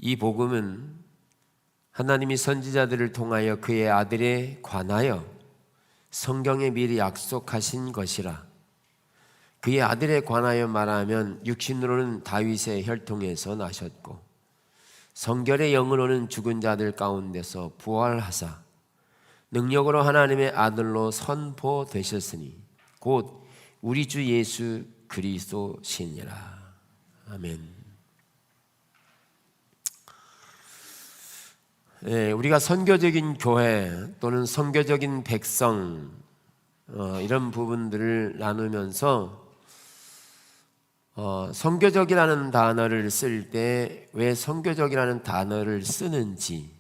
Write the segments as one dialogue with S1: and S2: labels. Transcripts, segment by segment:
S1: 이 복음은 하나님이 선지자들을 통하여 그의 아들에 관하여 성경에 미리 약속하신 것이라. 그의 아들에 관하여 말하면 육신으로는 다윗의 혈통에서 나셨고 성결의 영으로는 죽은 자들 가운데서 부활하사 능력으로 하나님의 아들로 선포되셨으니 곧 우리 주 예수 그리스도시니라. 아멘. 우리가 선교적인 교회 또는 선교적인 백성 이런 부분들을 나누면서 선교적이라는 단어를 쓸 때 왜 선교적이라는 단어를 쓰는지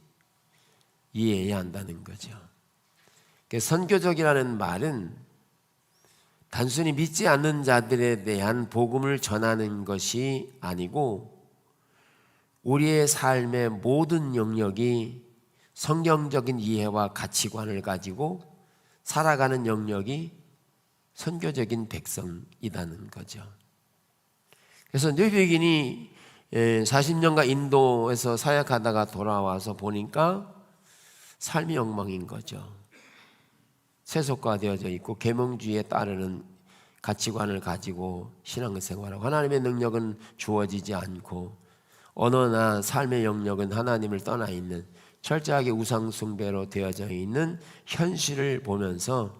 S1: 이해해야 한다는 거죠. 선교적이라는 말은 단순히 믿지 않는 자들에 대한 복음을 전하는 것이 아니고 우리의 삶의 모든 영역이 성경적인 이해와 가치관을 가지고 살아가는 영역이 선교적인 백성이라는 거죠. 그래서 뇌백인이 40년간 인도에서 사역하다가 돌아와서 보니까 삶이 엉망인 거죠. 세속화되어져 있고 계명주의에 따르는 가치관을 가지고 신앙생활하고 하나님의 능력은 주어지지 않고 언어나 삶의 영역은 하나님을 떠나 있는 철저하게 우상숭배로 되어져 있는 현실을 보면서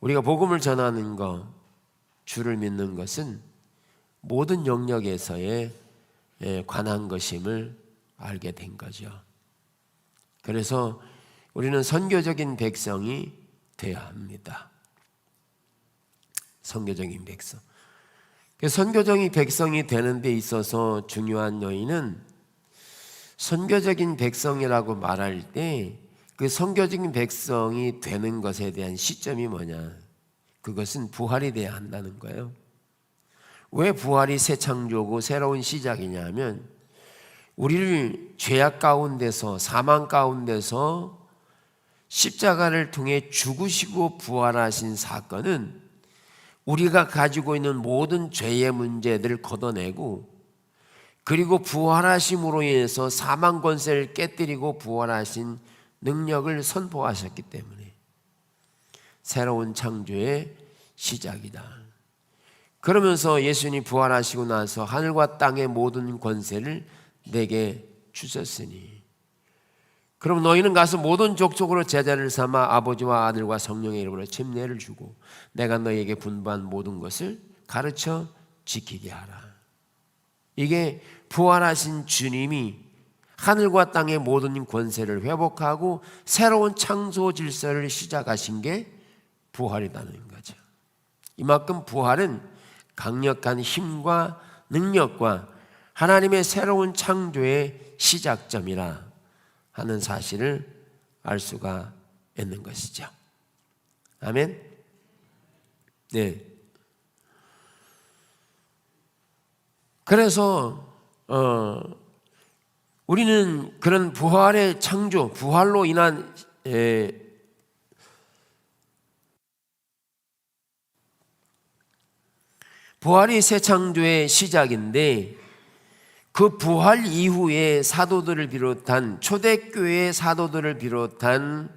S1: 우리가 복음을 전하는 것, 주를 믿는 것은 모든 영역에서의 관한 것임을 알게 된 거죠. 그래서 우리는 선교적인 백성이 되어야 합니다. 선교적인 백성. 선교적인 백성이 되는 데 있어서 중요한 요인은 선교적인 백성이라고 말할 때 그 선교적인 백성이 되는 것에 대한 시점이 뭐냐? 그것은 부활이 돼야 한다는 거예요. 왜 부활이 새 창조고 새로운 시작이냐면 우리를 죄악 가운데서 사망 가운데서 십자가를 통해 죽으시고 부활하신 사건은 우리가 가지고 있는 모든 죄의 문제들을 걷어내고 그리고 부활하심으로 인해서 사망 권세를 깨뜨리고 부활하신 능력을 선포하셨기 때문에 새로운 창조의 시작이다. 그러면서 예수님이 부활하시고 나서 하늘과 땅의 모든 권세를 내게 주셨으니 그럼 너희는 가서 모든 족속으로 제자를 삼아 아버지와 아들과 성령의 이름으로 침례를 주고 내가 너희에게 분부한 모든 것을 가르쳐 지키게 하라. 이게 부활하신 주님이 하늘과 땅의 모든 권세를 회복하고 새로운 창조 질서를 시작하신 게 부활이라는 거죠. 이만큼 부활은 강력한 힘과 능력과 하나님의 새로운 창조의 시작점이라 하는 사실을 알 수가 있는 것이죠. 아멘. 네. 그래서 우리는 그런 부활의 창조, 부활로 인한 부활이 새 창조의 시작인데 그 부활 이후에 사도들을 비롯한 초대교회의 사도들을 비롯한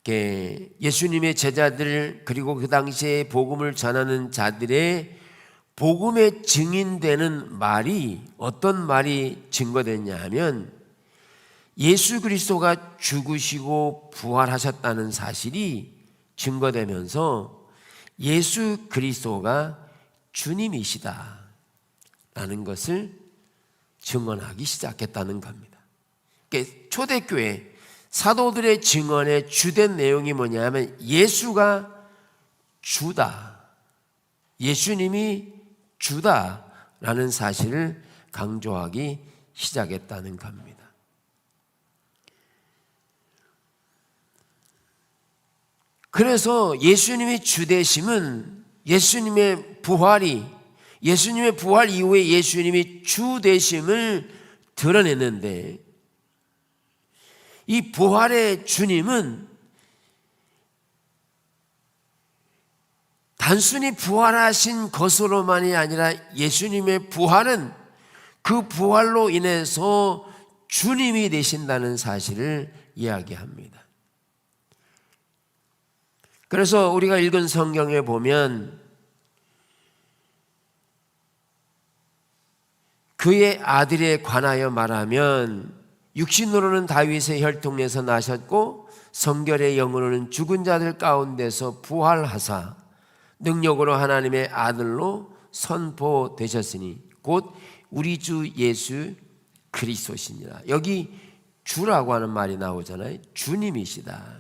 S1: 예수님의 제자들 그리고 그 당시에 복음을 전하는 자들의 복음의 증인되는 말이 어떤 말이 증거됐냐 하면 예수 그리스도가 죽으시고 부활하셨다는 사실이 증거되면서 예수 그리스도가 주님이시다 라는 것을 증언하기 시작했다는 겁니다. 그러니까 초대교회 사도들의 증언의 주된 내용이 뭐냐면 예수가 주다, 예수님이 주다라는 사실을 강조하기 시작했다는 겁니다. 그래서 예수님의 주되심은 예수님의 부활이 예수님의 부활 이후에 예수님이 주되심을 드러냈는데 이 부활의 주님은 단순히 부활하신 것으로만이 아니라 예수님의 부활은 그 부활로 인해서 주님이 되신다는 사실을 이야기합니다. 그래서 우리가 읽은 성경에 보면 그의 아들에 관하여 말하면 육신으로는 다윗의 혈통에서 나셨고 성결의 영으로는 죽은 자들 가운데서 부활하사 능력으로 하나님의 아들로 선포되셨으니 곧 우리 주 예수 그리스도시니라. 여기 주라고 하는 말이 나오잖아요. 주님이시다.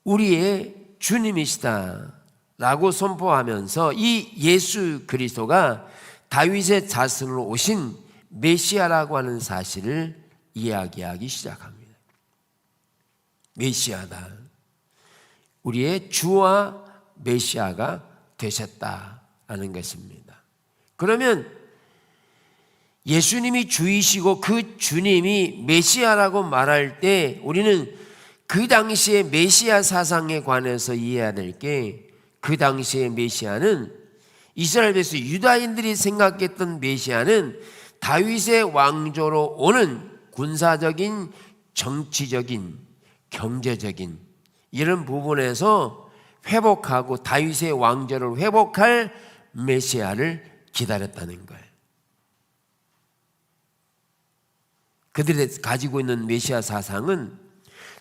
S1: 우리의 주님이시다 라고 선포하면서 이 예수 그리스도가 다윗의 자손으로 오신 메시아라고 하는 사실을 이야기하기 시작합니다. 메시아다. 우리의 주와 메시아가 되셨다라는 것입니다. 그러면 예수님이 주이시고 그 주님이 메시아라고 말할 때 우리는 그 당시의 메시아 사상에 관해서 이해해야 될 게, 그 당시의 메시아는 이스라엘에서 유다인들이 생각했던 메시아는 다윗의 왕조로 오는 군사적인, 정치적인, 경제적인 이런 부분에서 회복하고 다윗의 왕조를 회복할 메시아를 기다렸다는 거예요. 그들이 가지고 있는 메시아 사상은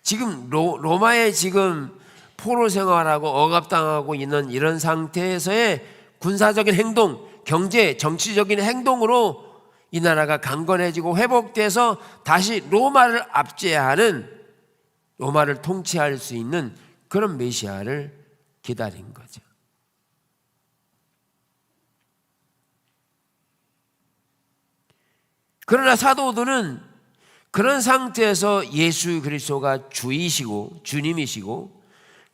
S1: 지금 로마에 지금 포로 생활하고 억압당하고 있는 이런 상태에서의 군사적인 행동, 경제, 정치적인 행동으로 이 나라가 강건해지고 회복돼서 다시 로마를 압제하는, 로마를 통치할 수 있는 그런 메시아를 기다린 거죠. 그러나 사도들은 그런 상태에서 예수 그리스도가 주이시고 주님이시고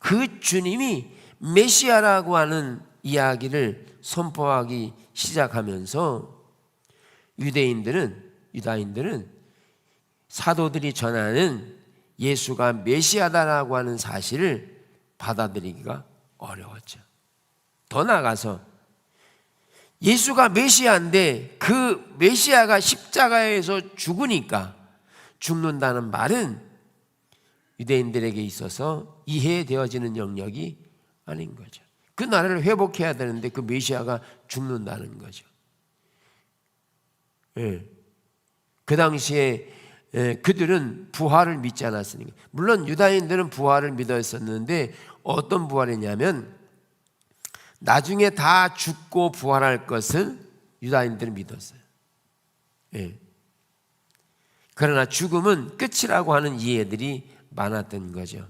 S1: 그 주님이 메시아라고 하는 이야기를 선포하기 시작하면서 유다인들은 사도들이 전하는 예수가 메시아다라고 하는 사실을 받아들이기가 어려웠죠. 더 나아가서 예수가 메시아인데 그 메시아가 십자가에서 죽는다는 말은 유대인들에게 있어서 이해되어지는 영역이 아닌 거죠. 그 나라를 회복해야 되는데 그 메시아가 죽는다는 거죠. 그 당시에 그들은 부활을 믿지 않았으니까. 물론 유다인들은 부활을 믿었었는데 어떤 부활이냐면 나중에 다 죽고 부활할 것을 유다인들은 믿었어요. 그러나 죽음은 끝이라고 하는 이해들이 많았던 거죠.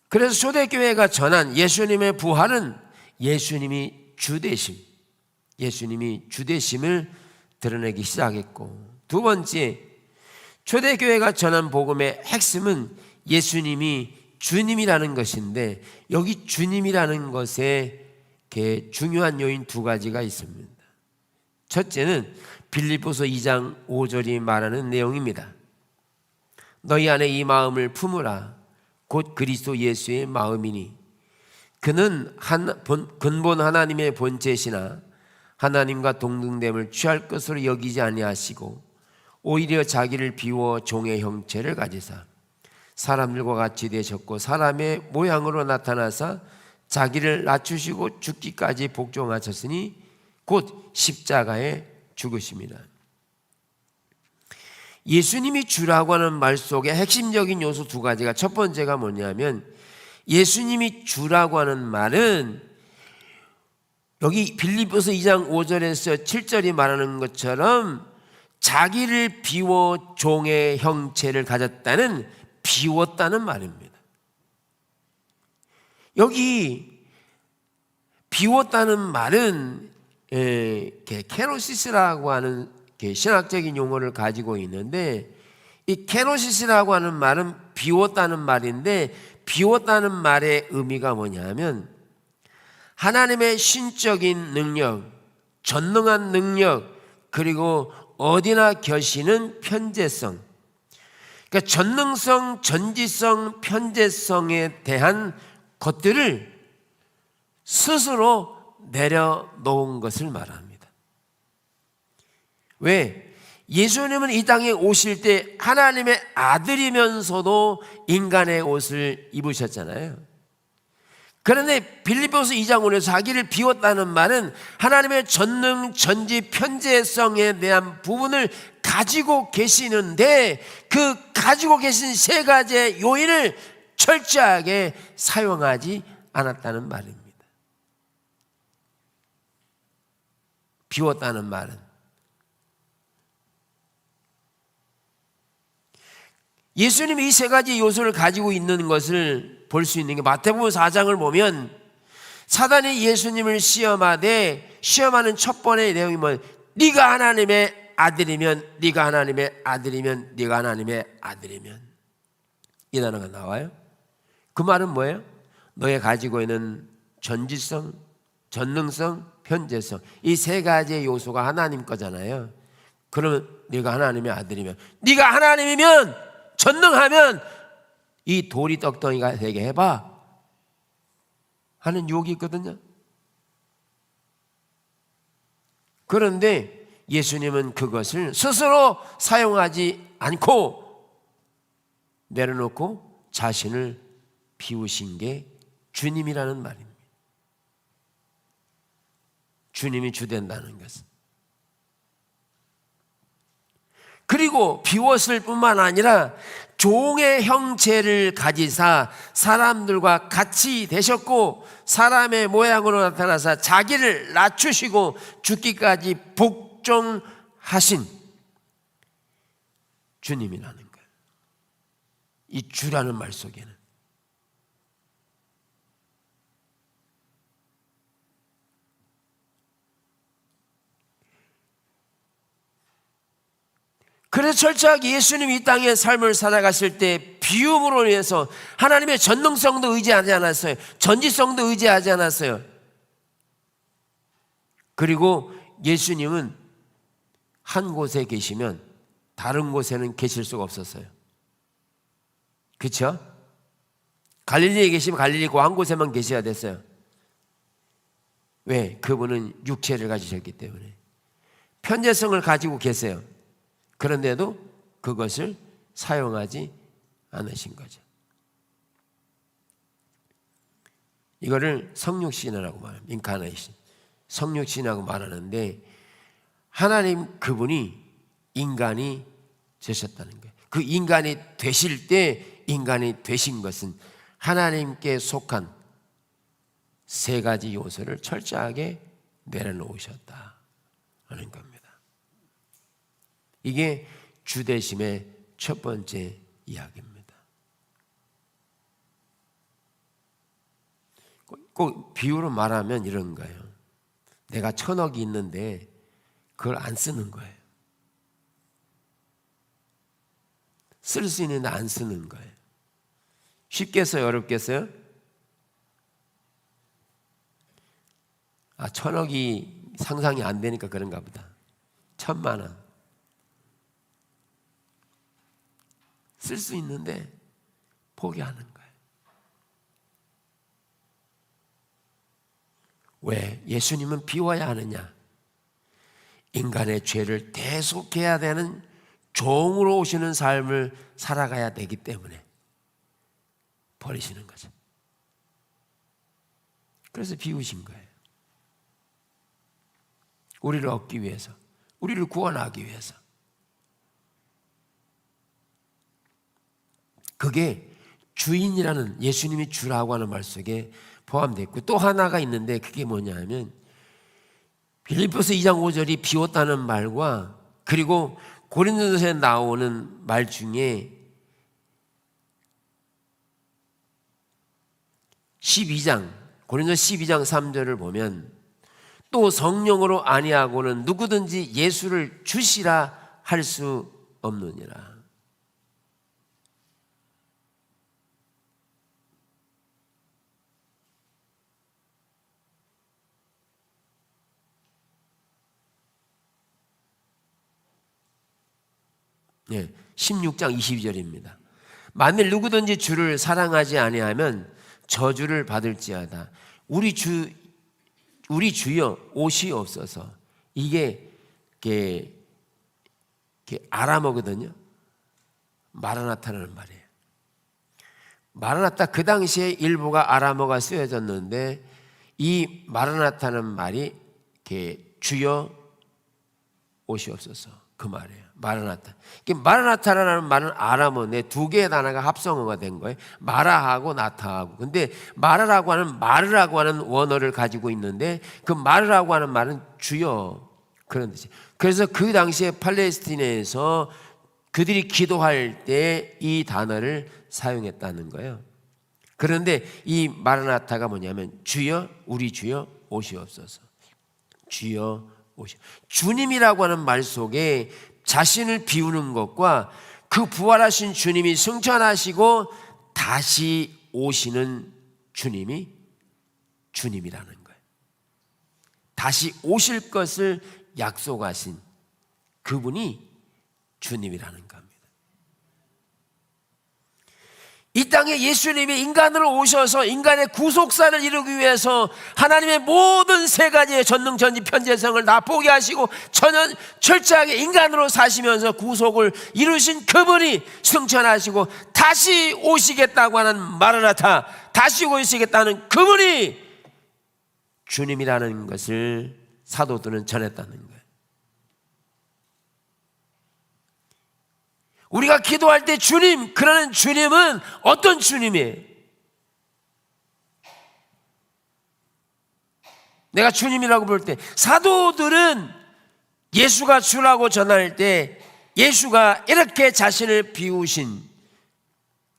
S1: 그래서 초대교회가 전한 예수님의 부활은 예수님이 주되심을 드러내기 시작했고, 두 번째, 초대교회가 전한 복음의 핵심은 예수님이 주님이라는 것인데, 여기 주님이라는 것에 중요한 요인 두 가지가 있습니다. 첫째는 빌립보서 2장 5절이 말하는 내용입니다. 너희 안에 이 마음을 품으라. 곧 그리스도 예수의 마음이니 그는 근본 하나님의 본체시나 하나님과 동등됨을 취할 것으로 여기지 아니하시고 오히려 자기를 비워 종의 형체를 가지사 사람들과 같이 되셨고 사람의 모양으로 나타나사 자기를 낮추시고 죽기까지 복종하셨으니 곧 십자가에 죽으십니다. 예수님이 주라고 하는 말 속에 핵심적인 요소 두 가지가, 첫 번째가 뭐냐면 예수님이 주라고 하는 말은 여기 빌립보서 2장 5절에서 7절이 말하는 것처럼 자기를 비워 종의 형체를 가졌다는, 비웠다는 말입니다. 여기 비웠다는 말은 케노시스라고 하는 신학적인 용어를 가지고 있는데, 이 케노시스라고 하는 말은 비웠다는 말인데, 비웠다는 말의 의미가 뭐냐면 하나님의 신적인 능력, 전능한 능력, 그리고 어디나 계시는 편재성, 그러니까 전능성, 전지성, 편재성에 대한 것들을 스스로 내려놓은 것을 말합니다. 왜? 예수님은 이 땅에 오실 때 하나님의 아들이면서도 인간의 옷을 입으셨잖아요. 그런데 빌립보서 2장 5절에서 자기를 비웠다는 말은 하나님의 전능, 전지, 편재성에 대한 부분을 가지고 계시는데 그 가지고 계신 세 가지의 요인을 철저하게 사용하지 않았다는 말입니다. 비웠다는 말은 예수님이 이 세 가지 요소를 가지고 있는 것을 볼 수 있는 게 마태복음 4장을 보면 사단이 예수님을 시험하되 시험하는 첫 번째 내용이 뭐예요? 네가 하나님의 아들이면, 네가 하나님의 아들이면, 네가 하나님의 아들이면, 이 단어가 나와요. 그 말은 뭐예요? 너의 가지고 있는 전지성, 전능성, 편재성, 이 세 가지의 요소가 하나님 거잖아요. 그러면 네가 하나님의 아들이면, 네가 하나님이면, 전능하면 이 돌이 떡덩이가 되게 해봐 하는 유혹이 있거든요. 그런데 예수님은 그것을 스스로 사용하지 않고 내려놓고 자신을 비우신 게 주님이라는 말입니다. 주님이 주된다는 것은. 그리고 비웠을 뿐만 아니라 종의 형체를 가지사 사람들과 같이 되셨고 사람의 모양으로 나타나사 자기를 낮추시고 죽기까지 복종하신 주님이라는 거예요. 이 주라는 말 속에는. 그래서 철저하게 예수님이 이 땅의 삶을 살아갔을 때 비움으로 인해서 하나님의 전능성도 의지하지 않았어요. 전지성도 의지하지 않았어요. 그리고 예수님은 한 곳에 계시면 다른 곳에는 계실 수가 없었어요. 그렇죠? 갈릴리에 계시면 갈릴리 그 한 곳에만 계셔야 됐어요. 왜? 그분은 육체를 가지셨기 때문에. 편재성을 가지고 계세요. 그런데도 그것을 사용하지 않으신 거죠. 이거를 성육신이라고 말합니다. 인카네이션. 성육신이라고 말하는데 하나님 그분이 인간이 되셨다는 거예요. 그 인간이 되실 때 인간이 되신 것은 하나님께 속한 세 가지 요소를 철저하게 내려놓으셨다 하는 겁니다. 이게 주되심의 첫 번째 이야기입니다. 꼭 비유로 말하면 이런 거예요. 내가 1,000억이 있는데 그걸 안 쓰는 거예요. 쓸 수 있는데 안 쓰는 거예요. 쉽겠어요? 어렵겠어요? 1,000억이 상상이 안 되니까 그런가 보다. 1,000만 원. 쓸 수 있는데 포기하는 거예요. 왜? 예수님은 비워야 하느냐? 인간의 죄를 대속해야 되는 종으로 오시는 삶을 살아가야 되기 때문에 버리시는 거죠. 그래서 비우신 거예요. 우리를 얻기 위해서, 우리를 구원하기 위해서. 그게 주인이라는, 예수님이 주라고 하는 말 속에 포함되어 있고, 또 하나가 있는데 그게 뭐냐 하면 빌립보서 2장 5절이 비웠다는 말과 그리고 고린도서에 나오는 말 중에 12장, 고린도 12장 3절을 보면 또 성령으로 아니하고는 누구든지 예수를 주시라 할 수 없느니라. 네, 16장 22절입니다. 만일 누구든지 주를 사랑하지 아니하면 저주를 받을지어다. 우리 우리 주여 오시옵소서. 이게 아람어거든요. 마라나타라는 말이에요. 마라나타, 그 당시에 일부가 아람어가 쓰여졌는데 이 마라나타는 말이 주여 오시옵소서, 그 말이에요. 마라나타. 마라나타라는 말은 아람어인데 두 개의 단어가 합성어가 된 거예요. 마라하고 나타하고. 근데 마르라고 하는 원어를 가지고 있는데 그 마르라고 하는 말은 주여, 그런 뜻이에요. 그래서 그 당시에 팔레스티나에서 그들이 기도할 때 이 단어를 사용했다는 거예요. 그런데 이 마라나타가 뭐냐면 주여, 우리 주여 오시옵소서. 주여 오시옵소서. 주님이라고 하는 말 속에 자신을 비우는 것과 그 부활하신 주님이 승천하시고 다시 오시는 주님이 주님이라는 거예요. 다시 오실 것을 약속하신 그분이 주님이라는 겁니다. 이 땅에 예수님이 인간으로 오셔서 인간의 구속사를 이루기 위해서 하나님의 모든 세 가지의 전능, 전지, 편재성을 다 포기하시고 전혀 철저하게 인간으로 사시면서 구속을 이루신 그분이 승천하시고 다시 오시겠다고 하는 마라나타, 다시 오시겠다는 그분이 주님이라는 것을 사도들은 전했다는 거예요. 우리가 기도할 때 주님, 그러는 주님은 어떤 주님이에요? 내가 주님이라고 볼 때 사도들은 예수가 주라고 전할 때 예수가 이렇게 자신을 비우신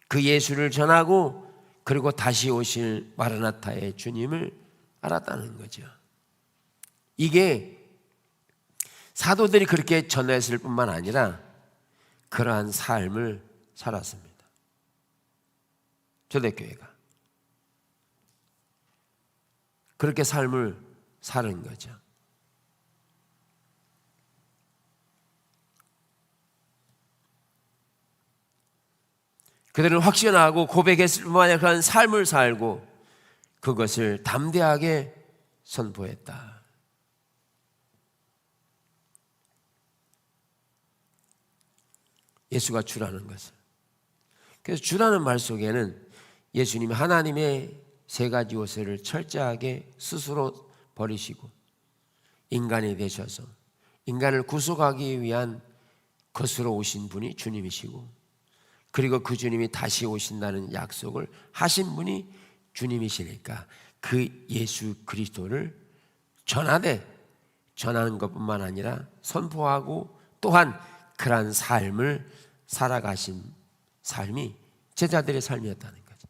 S1: 그 예수를 전하고 그리고 다시 오실 마라나타의 주님을 알았다는 거죠. 이게 사도들이 그렇게 전했을 뿐만 아니라 그러한 삶을 살았습니다. 초대교회가 그렇게 삶을 사는 거죠. 그들은 확신하고 고백했을 뿐만 아니라 그런 삶을 살고 그것을 담대하게 선포했다. 예수가 주라는 것을. 그래서 주라는 말 속에는 예수님이 하나님의 세 가지 요소를 철저하게 스스로 버리시고 인간이 되셔서 인간을 구속하기 위한 것으로 오신 분이 주님이시고 그리고 그 주님이 다시 오신다는 약속을 하신 분이 주님이시니까 그 예수 그리스도를 전하는 것뿐만 아니라 선포하고 또한 그러한 삶을 살아가신 삶이 제자들의 삶이었다는 거죠.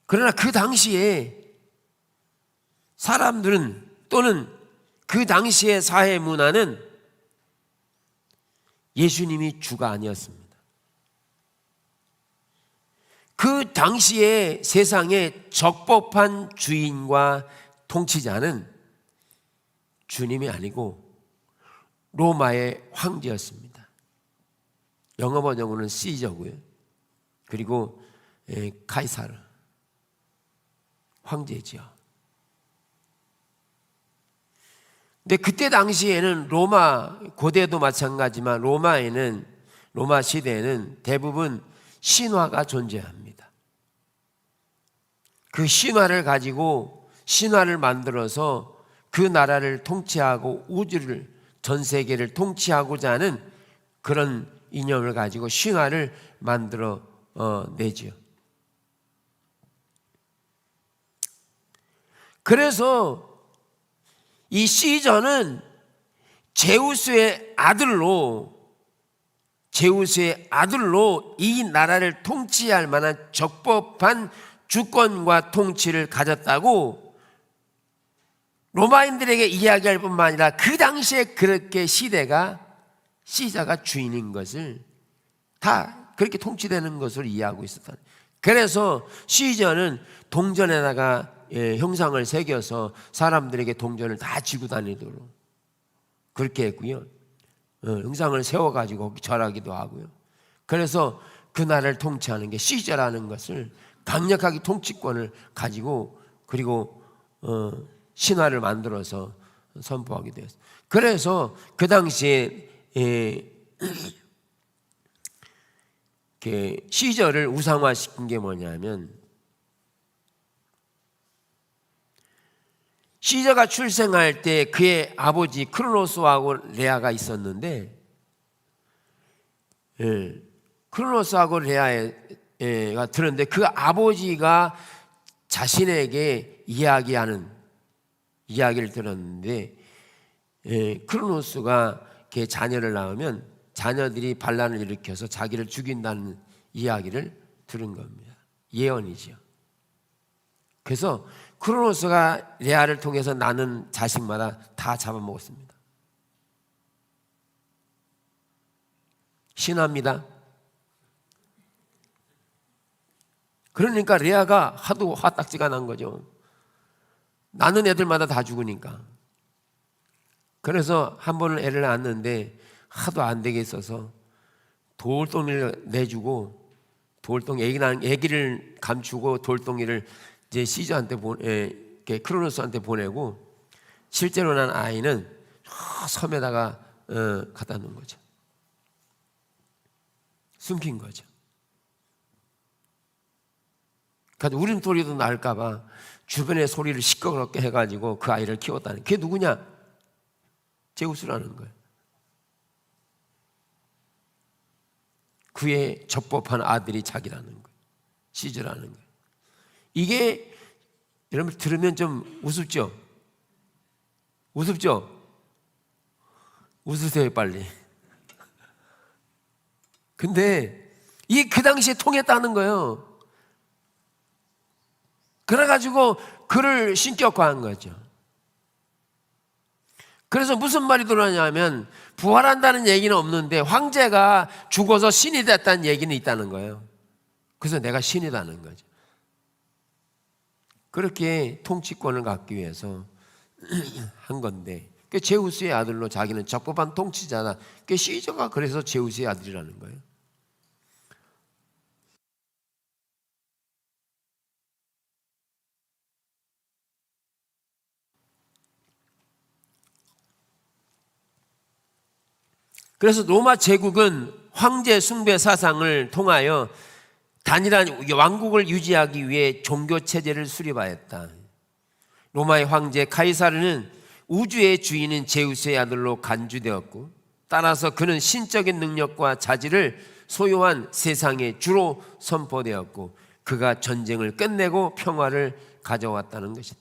S1: 그러나 그 당시에 사람들은 또는 그 당시의 사회 문화는 예수님이 주가 아니었습니다. 그 당시에 세상의 적법한 주인과 통치자는 주님이 아니고 로마의 황제였습니다. 영어 번역으로는 시저고요. 그리고 카이사르, 황제지요. 근데 그때 당시에는 로마, 고대도 마찬가지지만 로마 시대에는 대부분 신화가 존재합니다. 그 신화를 가지고 신화를 만들어서 그 나라를 통치하고 우주를, 전 세계를 통치하고자 하는 그런 이념을 가지고 신화를 만들어 내지요. 그래서 이 시저는 제우스의 아들로 이 나라를 통치할 만한 적법한 주권과 통치를 가졌다고 로마인들에게 이야기할 뿐만 아니라 그 당시에 그렇게 시저가 주인인 것을 다 그렇게 통치되는 것으로 이해하고 있었다. 그래서 시저는 동전에다가 형상을 새겨서 사람들에게 동전을 다 쥐고 다니도록 그렇게 했고요. 형상을 세워가지고 절하기도 하고요. 그래서 그 나라를 통치하는 게 시저라는 것을 강력하게 통치권을 가지고 그리고 신화를 만들어서 선포하게 되었어요. 그래서 그 당시에 시저를 우상화시킨 게 뭐냐면 시저가 출생할 때 그의 아버지 크로노스하고 레아가 있었는데 크로노스하고 레아가 들었는데 그 아버지가 자신에게 이야기를 들었는데 크로노스가 자녀를 낳으면 자녀들이 반란을 일으켜서 자기를 죽인다는 이야기를 들은 겁니다. 예언이죠. 그래서 크로노스가 레아를 통해서 낳는 자식마다 다 잡아먹었습니다. 신화입니다. 그러니까 레아가 하도 화딱지가 난 거죠. 낳는 애들마다 다 죽으니까. 그래서 한 번은 애를 낳았는데 하도 안 되겠어서 돌덩이를 내주고 애기를 감추고 돌덩이를 이제 시저한테 크로노스한테 보내고 실제로 난 아이는 섬에다가 갖다 놓은 거죠. 숨긴 거죠. 그래서 울음소리도 날까봐 주변의 소리를 시끄럽게 해가지고 그 아이를 키웠다는. 그게 누구냐? 제우스라는 거예요. 그의 적법한 아들이 자기라는 거예요. 시저라는 거예요. 이게 여러분 들으면 좀 우습죠? 우습죠? 웃으세요 빨리. 근데 이게 그 당시에 통했다는 거예요. 그래가지고 그를 신격화한 거죠. 그래서 무슨 말이 들어오냐면 부활한다는 얘기는 없는데 황제가 죽어서 신이 됐다는 얘기는 있다는 거예요. 그래서 내가 신이라는 거죠. 그렇게 통치권을 갖기 위해서 한 건데 제우스의 아들로 자기는 적법한 통치자다. 시저가 그래서 제우스의 아들이라는 거예요. 그래서 로마 제국은 황제 숭배 사상을 통하여 단일한 왕국을 유지하기 위해 종교 체제를 수립하였다. 로마의 황제 카이사르는 우주의 주인인 제우스의 아들로 간주되었고 따라서 그는 신적인 능력과 자질을 소유한 세상의 주로 선포되었고 그가 전쟁을 끝내고 평화를 가져왔다는 것이다.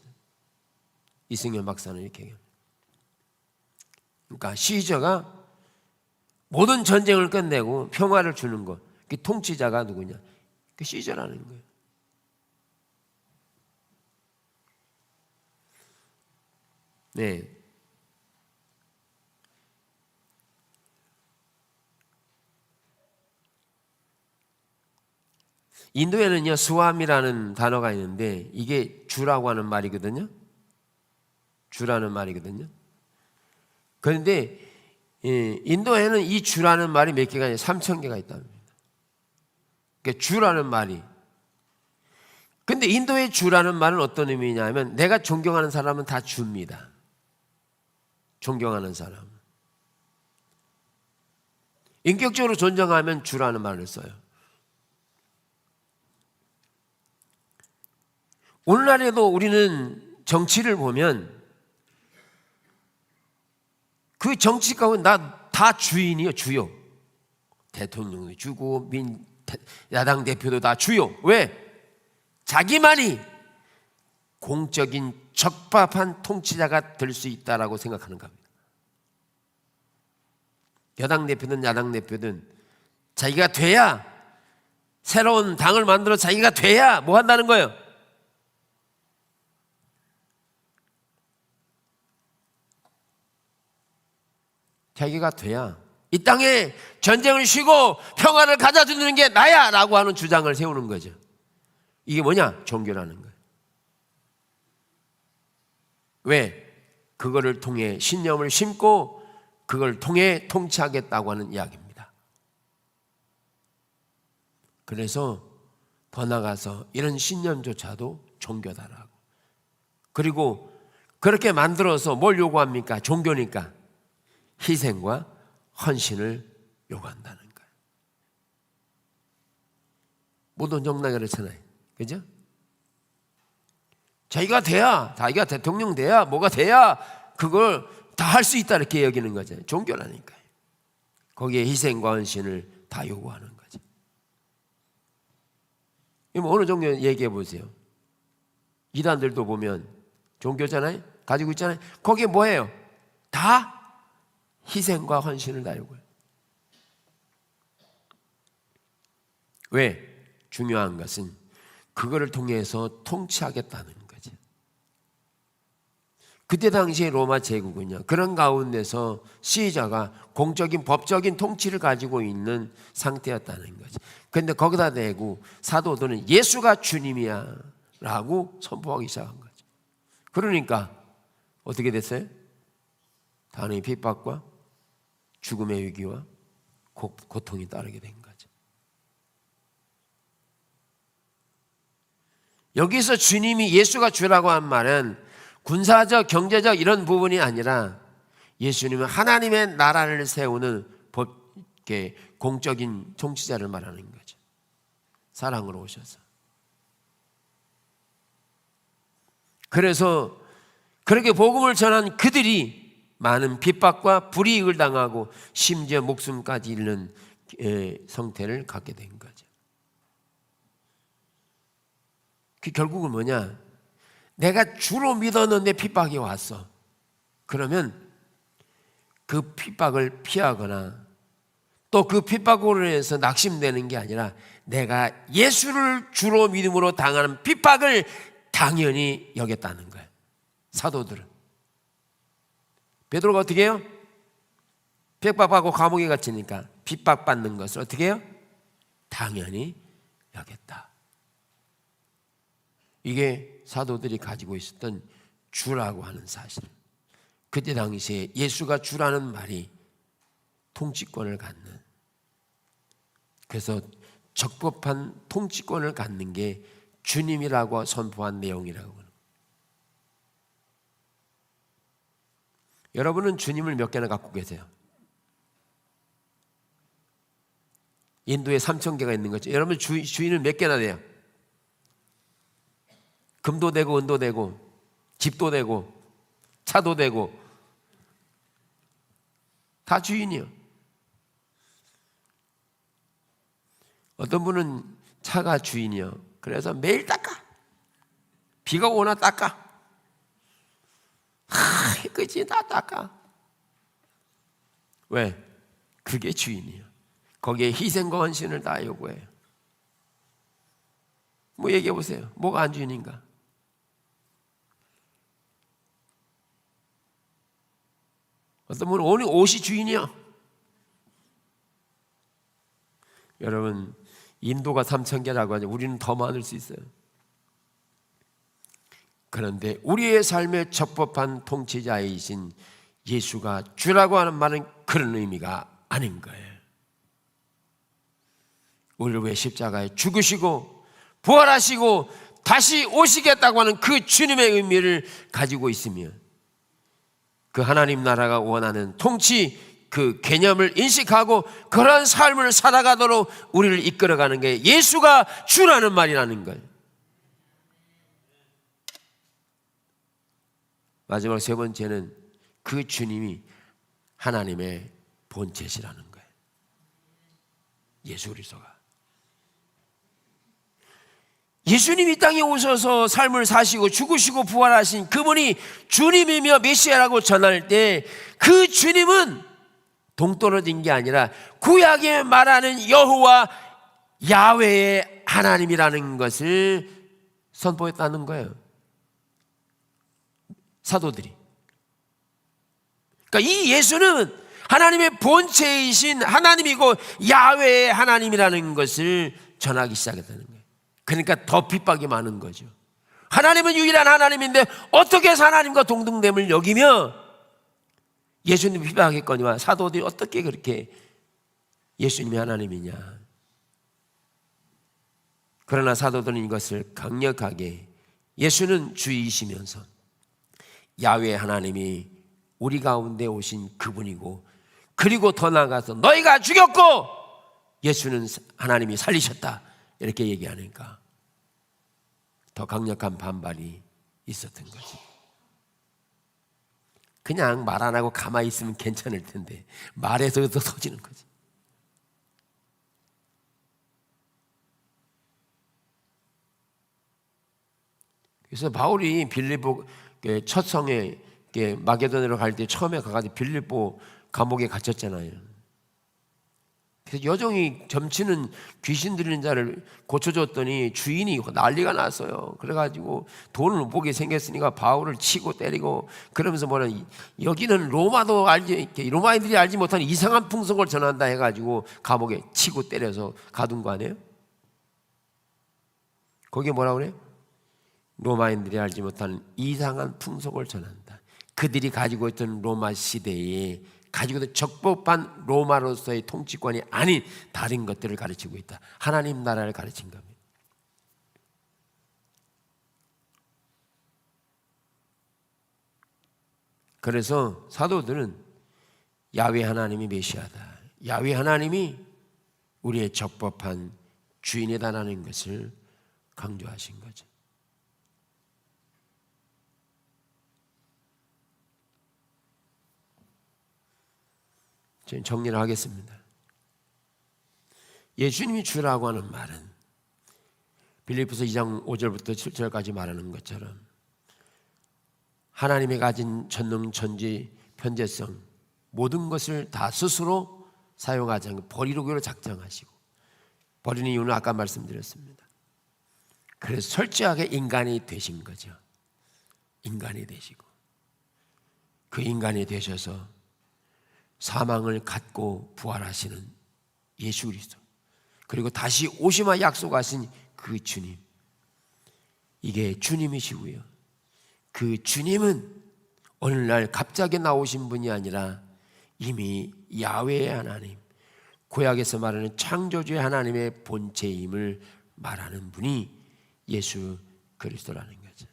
S1: 이승현 박사는 이렇게 얘기합니다. 그러니까 시저가 모든 전쟁을 끝내고 평화를 주는 것. 그 통치자가 누구냐? 그 시저라는 거예요. 네. 인도에는요 스와미라는 단어가 있는데 이게 주라고 하는 말이거든요. 주라는 말이거든요. 그런데 인도에는 이 주라는 말이 몇 개가 아니라 3,000개가 있답니다. 그러니까 주라는 말이. 근데 인도의 주라는 말은 어떤 의미냐면 내가 존경하는 사람은 다 주입니다. 존경하는 사람. 인격적으로 존경하면 주라는 말을 써요. 오늘날에도 우리는 정치를 보면 그 정치 가운데 다 주인이요, 주요. 대통령도 주고 야당 대표도 다 주요. 왜? 자기만이 공적인 적법한 통치자가 될 수 있다라고 생각하는 겁니다. 여당 대표든 야당 대표든 자기가 돼야 새로운 당을 만들어 자기가 돼야 뭐 한다는 거예요? 자기가 돼야 이 땅에 전쟁을 쉬고 평화를 가져주는 게 나야 라고 하는 주장을 세우는 거죠. 이게 뭐냐? 종교라는 거예요. 왜? 그거를 통해 신념을 심고 그걸 통해 통치하겠다고 하는 이야기입니다. 그래서 더 나가서 이런 신념조차도 종교다라고. 그리고 그렇게 만들어서 뭘 요구합니까? 종교니까 희생과 헌신을 요구한다는 거예요. 모든 정당이 그렇잖아요. 그죠? 자기가 대통령 돼야 뭐가 돼야 그걸 다 할 수 있다 이렇게 여기는 거죠. 종교라니까요. 거기에 희생과 헌신을 다 요구하는 거죠. 어느 종교 얘기해 보세요. 이단들도 보면 종교잖아요. 가지고 있잖아요. 거기에 뭐예요? 다 희생과 헌신을 다 요구해요. 왜? 중요한 것은 그거를 통해서 통치하겠다는 거죠. 그때 당시에 로마 제국은요, 그런 가운데서 시자가 공적인 법적인 통치를 가지고 있는 상태였다는 거죠. 그런데 거기다 대고 사도들은 예수가 주님이야 라고 선포하기 시작한 거죠. 그러니까 어떻게 됐어요? 단의 핍박과 죽음의 위기와 고통이 따르게 된 거죠. 여기서 주님이 예수가 주라고 한 말은 군사적, 경제적 이런 부분이 아니라 예수님은 하나님의 나라를 세우는 공적인 통치자를 말하는 거죠. 사랑으로 오셔서. 그래서 그렇게 복음을 전한 그들이 많은 핍박과 불이익을 당하고 심지어 목숨까지 잃는 성태를 갖게 된 거죠. 그 결국은 뭐냐? 내가 주로 믿었는데 핍박이 왔어. 그러면 그 핍박을 피하거나 또 그 핍박으로 인해서 낙심되는 게 아니라 내가 예수를 주로 믿음으로 당하는 핍박을 당연히 여겼다는 거예요. 사도들은. 베드로가 어떻게 해요? 핍박받고 감옥에 갇히니까 핍박받는 것을 어떻게 해요? 당연히 여겼다. 이게 사도들이 가지고 있었던 주라고 하는 사실. 그때 당시에 예수가 주라는 말이 통치권을 갖는, 그래서 적법한 통치권을 갖는 게 주님이라고 선포한 내용이라고 합니다. 여러분은 주님을 몇 개나 갖고 계세요? 인도에 3,000개가 있는 거죠. 여러분 주인을 몇 개나 돼요? 금도 되고 은도 되고 집도 되고 차도 되고 다 주인이요. 어떤 분은 차가 주인이요. 그래서 매일 닦아. 비가 오나 닦아. 그치, 다 닦아. 왜? 그게 주인이요. 거기에 희생과 헌신을 다 요구해요. 뭐 얘기해 보세요. 뭐가 안 주인인가? 어떤 분은 오늘 옷이 주인이요. 여러분, 인도가 3,000개라고 하죠. 우리는 더 많을 수 있어요. 그런데 우리의 삶의 적법한 통치자이신 예수가 주라고 하는 말은 그런 의미가 아닌 거예요. 우리를 위해 십자가에 죽으시고 부활하시고 다시 오시겠다고 하는 그 주님의 의미를 가지고 있으며 그 하나님 나라가 원하는 통치 그 개념을 인식하고 그런 삶을 살아가도록 우리를 이끌어가는 게 예수가 주라는 말이라는 거예요. 마지막 세 번째는 그 주님이 하나님의 본체시라는 거예요. 예수 그리스도가. 예수님이 이 땅에 오셔서 삶을 사시고 죽으시고 부활하신 그분이 주님이며 메시아라고 전할 때 그 주님은 동떨어진 게 아니라 구약에 말하는 여호와 야훼의 하나님이라는 것을 선포했다는 거예요. 사도들이. 그러니까 이 예수는 하나님의 본체이신 하나님이고 야훼의 하나님이라는 것을 전하기 시작했다는 거예요. 그러니까 더 핍박이 많은 거죠. 하나님은 유일한 하나님인데 어떻게 해서 하나님과 동등됨을 여기며 예수님 비방하겠거니와 사도들이 어떻게 그렇게 예수님이 하나님이냐. 그러나 사도들은 이것을 강력하게 예수는 주이시면서 야훼 하나님이 우리 가운데 오신 그분이고, 그리고 더 나아가서 너희가 죽였고 예수는 하나님이 살리셨다 이렇게 얘기하니까 더 강력한 반발이 있었던 거지. 그냥 말 안 하고 가만히 있으면 괜찮을 텐데 말해서 더 터지는 거지. 그래서 바울이 빌립보 첫 성에 마게도냐로 갈 때 처음에 가가지고 빌립보 감옥에 갇혔잖아요. 그래서 여종이 점치는 귀신 들리는 자를 고쳐줬더니 주인이 난리가 났어요. 그래가지고 돈을 못 보게 생겼으니까 바울을 치고 때리고 그러면서 뭐라, 여기는 로마인들이 알지 못하는 이상한 풍속을 전한다 해가지고 감옥에 치고 때려서 가둔 거 아니에요? 거기에 뭐라 그래요? 로마인들이 알지 못하는 이상한 풍속을 전한다. 그들이 가지고 있던 로마 시대에 가지고 있던 적법한 로마로서의 통치권이 아닌 다른 것들을 가르치고 있다. 하나님 나라를 가르친 겁니다. 그래서 사도들은 야훼 하나님이 메시아다, 야훼 하나님이 우리의 적법한 주인이다라는 것을 강조하신 거죠. 저는 정리를 하겠습니다. 예수님이 주라고 하는 말은 빌립보서 2장 5절부터 7절까지 말하는 것처럼 하나님이 가진 전능 전지 편재성 모든 것을 다 스스로 사용하지 않고 버리려고 작정하시고, 버리는 이유는 아까 말씀드렸습니다. 그래서 철저하게 인간이 되신 거죠. 인간이 되시고 그 인간이 되셔서 사망을 갖고 부활하시는 예수 그리스도, 그리고 다시 오시마 약속하신 그 주님, 이게 주님이시고요. 그 주님은 오늘날 갑자기 나오신 분이 아니라 이미 야훼의 하나님, 구약에서 말하는 창조주의 하나님의 본체임을 말하는 분이 예수 그리스도라는 거죠.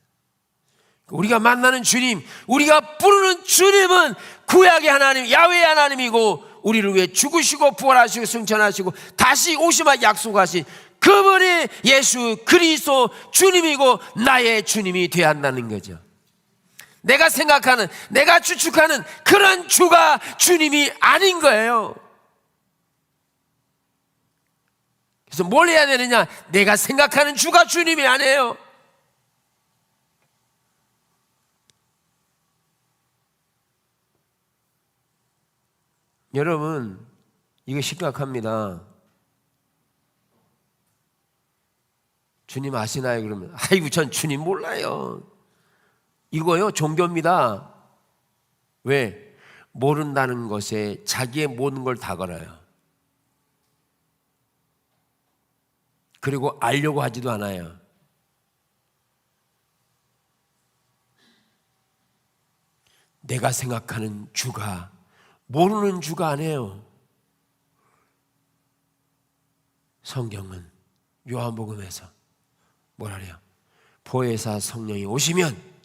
S1: 우리가 만나는 주님, 우리가 부르는 주님은 구약의 하나님, 야훼의 하나님이고, 우리를 위해 죽으시고 부활하시고 승천하시고 다시 오시마 약속하신 그분이 예수 그리스도 주님이고 나의 주님이 되어야 한다는 거죠. 내가 생각하는, 내가 추측하는 그런 주가 주님이 아닌 거예요. 그래서 뭘 해야 되느냐? 내가 생각하는 주가 주님이 아니에요. 여러분, 이거 심각합니다. 주님 아시나요? 그러면 아이고 전 주님 몰라요. 이거요 종교입니다. 왜? 모른다는 것에 자기의 모든 걸 다 걸어요. 그리고 알려고 하지도 않아요. 내가 생각하는 주가 모르는 주가 아니에요. 성경은 요한복음에서 뭐라 그래요? 보혜사 성령이 오시면,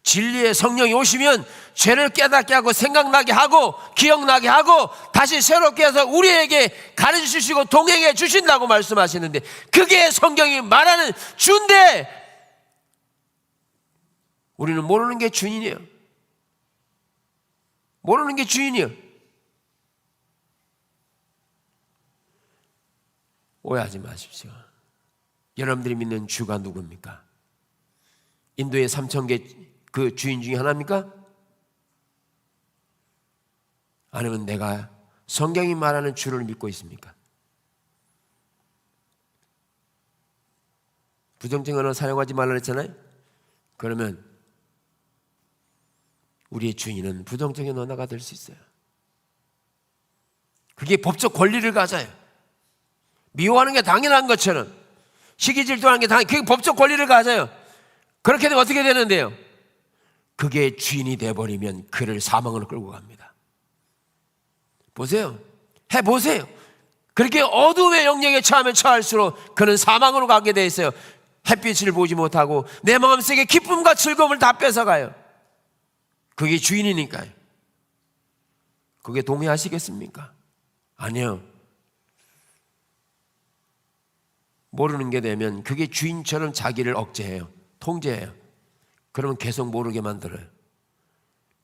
S1: 진리의 성령이 오시면 죄를 깨닫게 하고 생각나게 하고 기억나게 하고 다시 새롭게 해서 우리에게 가르쳐 주시고 동행해 주신다고 말씀하시는데, 그게 성경이 말하는 주인데 우리는 모르는 게 주인이에요. 모르는 게 주인이에요. 오해하지 마십시오. 여러분들이 믿는 주가 누굽니까? 인도의 3,000개 그 주인 중에 하나입니까? 아니면 내가 성경이 말하는 주를 믿고 있습니까? 부정적인 언어 사용하지 말라 했잖아요. 그러면 우리의 주인은 부정적인 언어가 될 수 있어요. 그게 법적 권리를 가져요. 미워하는 게 당연한 것처럼, 시기 질투하는 게 당연히, 그게 법적 권리를 가져요. 그렇게 되면 어떻게 되는데요? 그게 주인이 돼버리면 그를 사망으로 끌고 갑니다. 보세요. 해보세요. 그렇게 어둠의 영역에 처하면 처할수록 그는 사망으로 가게 돼 있어요. 햇빛을 보지 못하고 내 마음속에 기쁨과 즐거움을 다 뺏어가요. 그게 주인이니까요. 그게 동의하시겠습니까? 아니요. 모르는 게 되면 그게 주인처럼 자기를 억제해요. 통제해요. 그러면 계속 모르게 만들어요.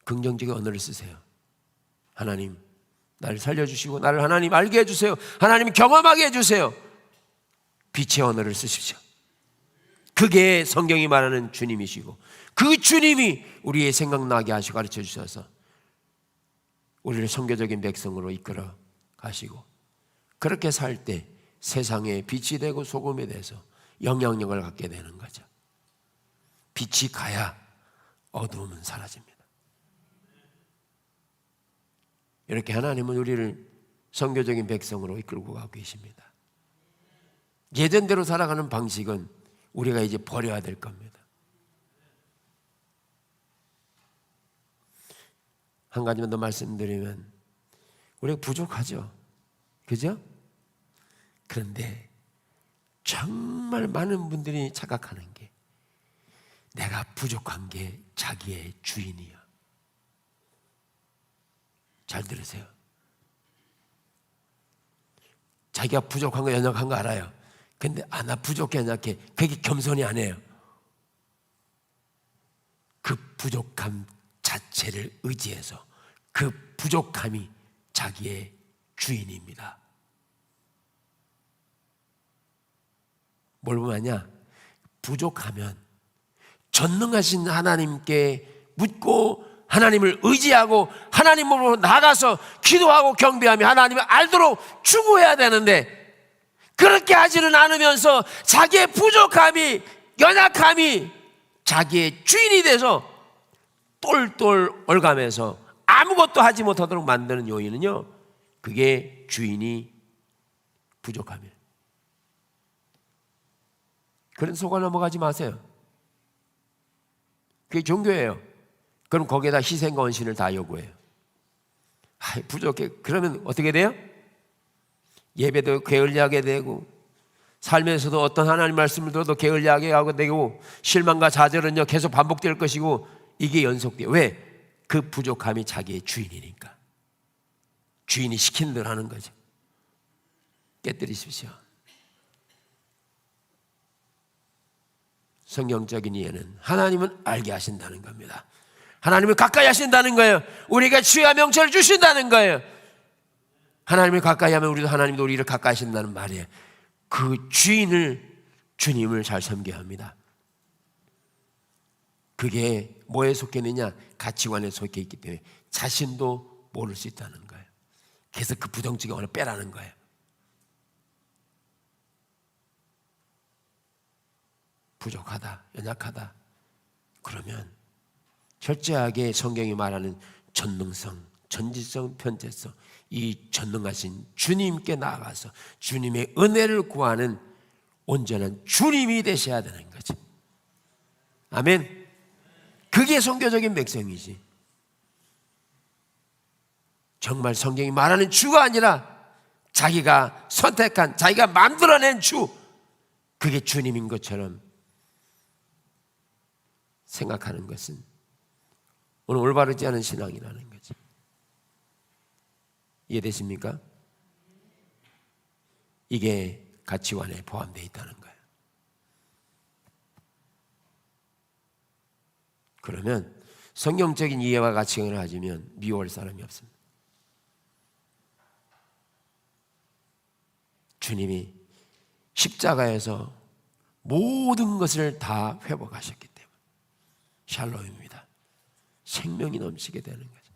S1: 긍정적인 언어를 쓰세요. 하나님, 나를 살려주시고 나를 하나님 알게 해주세요. 하나님 경험하게 해주세요. 빛의 언어를 쓰십시오. 그게 성경이 말하는 주님이시고 그 주님이 우리의 생각나게 하시고 가르쳐 주셔서 우리를 선교적인 백성으로 이끌어 가시고 그렇게 살 때 세상에 빛이 되고 소금이 돼서 영향력을 갖게 되는 거죠. 빛이 가야 어두움은 사라집니다. 이렇게 하나님은 우리를 선교적인 백성으로 이끌고 가고 계십니다. 예전대로 살아가는 방식은 우리가 이제 버려야 될 겁니다. 한 가지만 더 말씀드리면 우리가 부족하죠. 그죠? 그런데 정말 많은 분들이 착각하는 게 내가 부족한 게 자기의 주인이야. 잘 들으세요. 자기가 부족한 거 연약한 거 알아요. 근데 나 부족해 연약해. 그게 겸손이 아니에요. 그 부족함 자체를 의지해서 그 부족함이 자기의 주인입니다. 뭘 보면요, 부족하면 전능하신 하나님께 묻고 하나님을 의지하고 하나님으로 나가서 기도하고 경배하며 하나님을 알도록 추구해야 되는데 그렇게 하지는 않으면서 자기의 부족함이 연약함이 자기의 주인이 돼서 똘똘 얽아매서 아무것도 하지 못하도록 만드는 요인은요, 그게 주인이 부족함이에요. 그런 속아 넘어가지 마세요. 그게 종교예요. 그럼 거기에다 희생과 헌신을 다 요구해요. 부족해. 그러면 어떻게 돼요? 예배도 게을리하게 되고 삶에서도 어떤 하나님 말씀을 들어도 게을리하게 하게 되고 실망과 좌절은요 계속 반복될 것이고 이게 연속돼요. 왜? 그 부족함이 자기의 주인이니까. 주인이 시키는 대로 하는 거죠. 깨뜨리십시오. 성경적인 이해는 하나님은 알게 하신다는 겁니다. 하나님을 가까이 하신다는 거예요. 우리가 주의 명철을 주신다는 거예요. 하나님을 가까이 하면 우리도 하나님도 우리를 가까이 하신다는 말이에요. 그 주님을 잘 섬겨야 합니다. 그게 뭐에 속해 있느냐? 가치관에 속해 있기 때문에 자신도 모를 수 있다는 거예요. 그래서 그 부정적인 언어를 빼라는 거예요. 부족하다, 연약하다. 그러면 철저하게 성경이 말하는 전능성, 전지성, 편재성, 이 전능하신 주님께 나아가서 주님의 은혜를 구하는 온전한 주님이 되셔야 되는 거죠. 아멘. 그게 선교적인 백성이지. 정말 성경이 말하는 주가 아니라 자기가 선택한, 자기가 만들어낸 주, 그게 주님인 것처럼 생각하는 것은 오늘 올바르지 않은 신앙이라는 거죠. 이해되십니까? 이게 가치관에 포함되어 있다는 거예요. 그러면 성경적인 이해와 가치관을 가지면 미워할 사람이 없습니다. 주님이 십자가에서 모든 것을 다 회복하셨기 때문에 샬롬입니다. 생명이 넘치게 되는 거죠.